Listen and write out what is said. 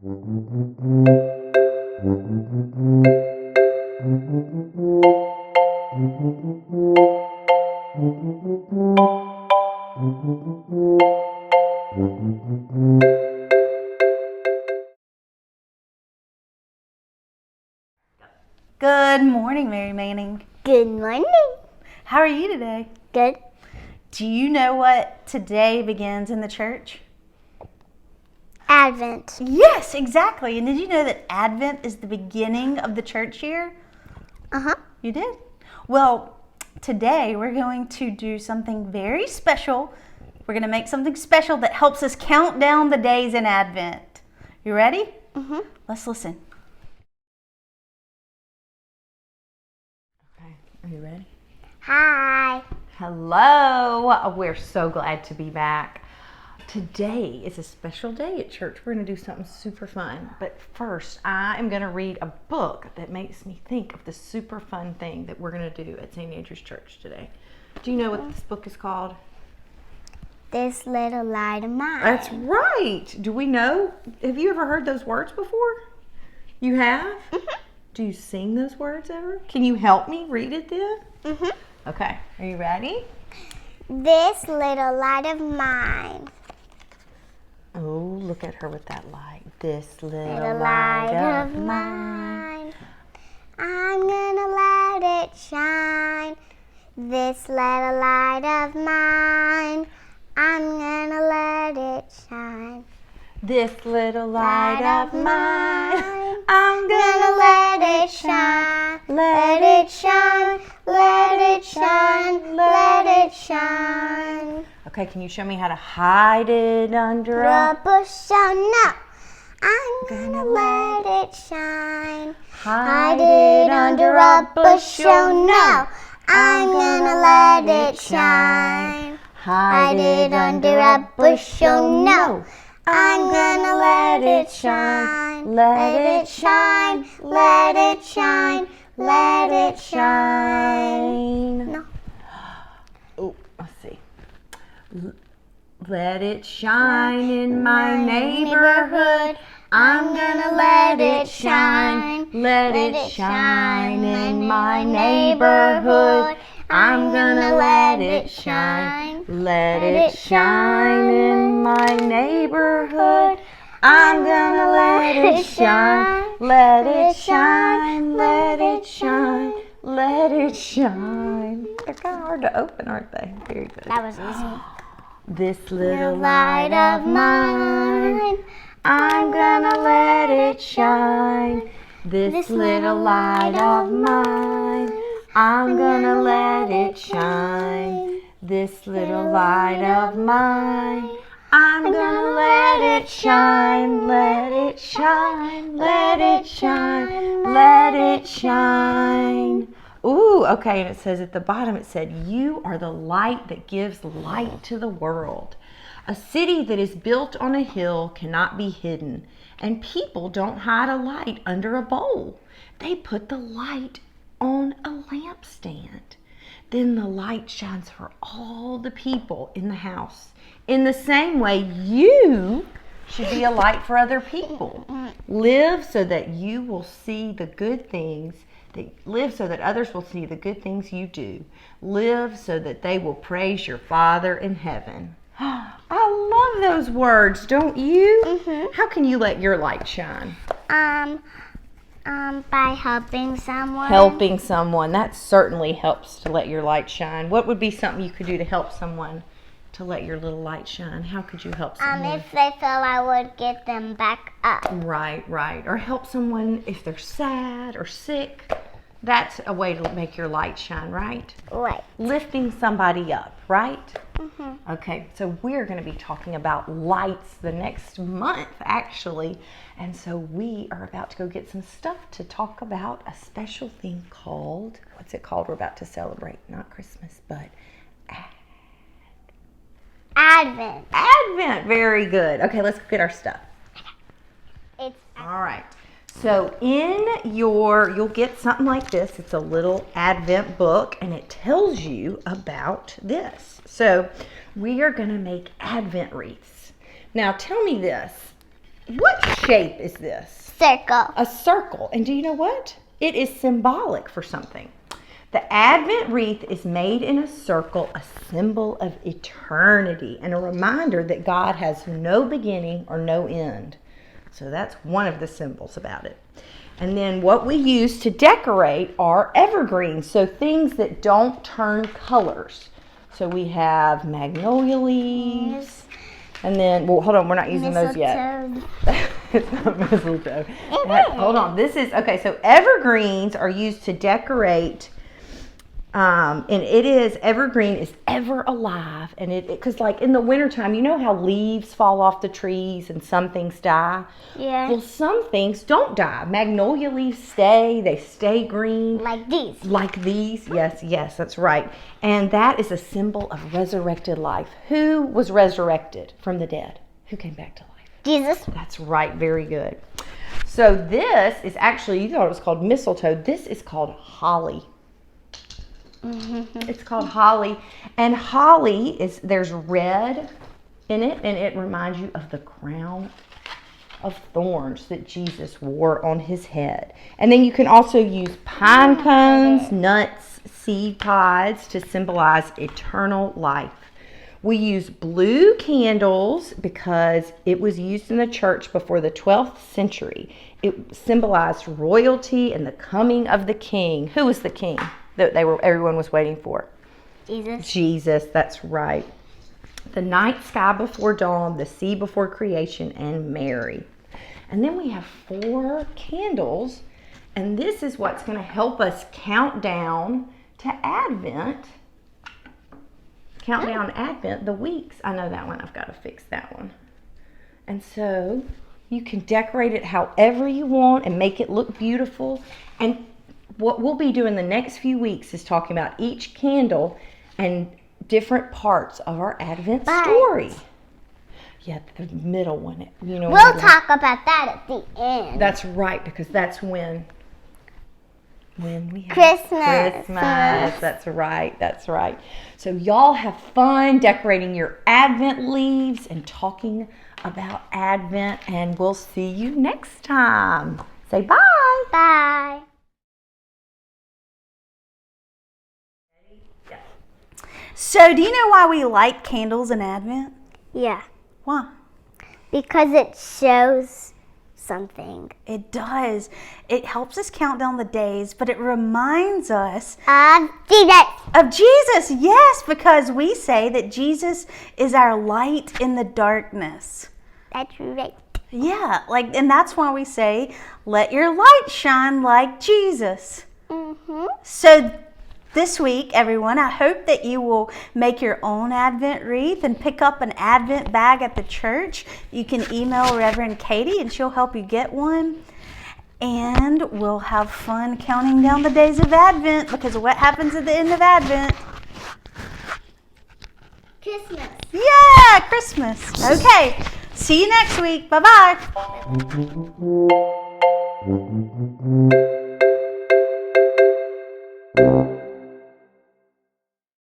Good morning, Mary Manning. Good morning. How are you today? Good. Do you know what today begins in the church? Advent. Yes, exactly. And did you know that Advent is the beginning of the church year? Uh-huh. You did? Well, today we're going to do something very special. We're going to make something special that helps us count down the days in Advent. You ready? Mm-hmm. Let's listen. Okay, are you ready? Hi. Hello. We're so glad to be back. Today is a special day at church. We're going to do something super fun. But first, I am going to read a book that makes me think of the super fun thing that we're going to do at St. Andrew's Church today. Do you know what this book is called? This Little Light of Mine. That's right. Do we know? Have you ever heard those words before? You have? Mm-hmm. Do you sing those words ever? Can you help me read it then? Mm-hmm. Okay. Are you ready? This little light of mine. Oh, look at her with that light. This little Light of mine. I'm gonna let it shine. This little light of mine. I'm gonna let it shine. This little light of mine. I'm Gonna let it shine. Let it shine. Let it shine. Let it shine. Okay, can you show me how to hide it under A a... bush, oh no. I'm gonna let it shine. Hide it under a bush, oh no. I'm gonna let it shine. Hide it under a bush, oh no. I'm gonna let it shine. Let it shine. Let it shine. Let it shine. No. Oh, let's see. Let it shine in my neighborhood. I'm gonna let it shine. Let it shine in my neighborhood. I'm gonna let it shine. Let it shine in my neighborhood. I'm gonna let it shine. Let it shine. Let it shine. Let it shine. They're kind of hard to open, aren't they? Very good. That was easy. This little light of mine, I'm gonna let it shine. This little light of mine, I'm gonna let it shine. This little light of mine, I'm gonna let it shine. Let it shine. Let it shine. Let it shine. Ooh, okay, and it says at the bottom, it said, you are the light that gives light to the world. A city that is built on a hill cannot be hidden, and people don't hide a light under a bowl. They put the light on a lampstand. Then the light shines for all the people in the house. In the same way, you should be a light for other people. Live so that you will see the good things. Live so that others will see the good things you do. Live so that they will praise your Father in heaven. I love those words, don't you? Mm-hmm. How can you let your light shine? By helping someone. Helping someone. That certainly helps to let your light shine. What would be something you could do to help someone to let your little light shine? How could you help someone? If they fell, I would get them back up. Right. Or help someone if they're sad or sick. That's a way to make your light shine, right? Right. Lifting somebody up, right? Mm-hmm. Okay, so we're going to be talking about lights the next month, actually. And so we are about to go get some stuff to talk about a special thing called, what's it called? We're about to celebrate, not Christmas, but Advent. Advent. Very good. Okay, let's go get our stuff. It's All right. So you'll get something like this. It's a little Advent book, and it tells you about this. So we are going to make Advent wreaths. Now tell me this. what shape is this? Circle. A circle. And do you know what? It is symbolic for something. The Advent wreath is made in a circle, a symbol of eternity and a reminder that God has no beginning or no end. So that's one of the symbols about it. And then what we use to decorate are evergreens, so things that don't turn colors. So we have magnolia leaves, and then, well, hold on, we're not using those yet. It's not mistletoe. Hold on, this is, okay, so evergreens are used to decorate, and it is, evergreen is ever alive, and because like in the wintertime, you know how leaves fall off the trees and some things die? Yeah. Well, some things don't die. Magnolia leaves stay, they stay green. Like these. Like these, yes, that's right. And that is a symbol of resurrected life. Who was resurrected from the dead? Who came back to life? Jesus. That's right, very good. So this is actually, you thought it was called mistletoe. This is called holly. It's called holly, and holly is, there's red in it, and it reminds you of the crown of thorns that Jesus wore on his head. And then you can also use pine cones, nuts, seed pods to symbolize eternal life. We use blue candles because it was used in the church before the 12th century. It symbolized royalty and the coming of the king. Who was the king that everyone was waiting for? Jesus, that's right. The night sky before dawn, the sea before creation, and Mary. And then we have 4 candles, and this is what's going to help us count down to Advent. Count down Advent, the weeks. I know that one. I've got to fix that one. And so you can decorate it however you want and make it look beautiful. And what we'll be doing the next few weeks is talking about each candle and different parts of our Advent story. Yeah, the middle one. You know. We'll talk about that at the end. That's right, because that's when we have Christmas. That's right. So y'all have fun decorating your Advent leaves and talking about Advent, and we'll see you next time. Say bye. Bye. So, do you know why we light candles in Advent? Yeah. Why? Because it shows something. It does. It helps us count down the days, but it reminds us of Jesus. Yes, because we say that Jesus is our light in the darkness. That's right. Yeah, and that's why we say, let your light shine like Jesus. So this week, everyone, I hope that you will make your own Advent wreath and pick up an Advent bag at the church. You can email Reverend Katie and she'll help you get one. And we'll have fun counting down the days of Advent, because what happens at the end of Advent? Christmas. Yeah, Christmas. Okay, see you next week. Bye-bye.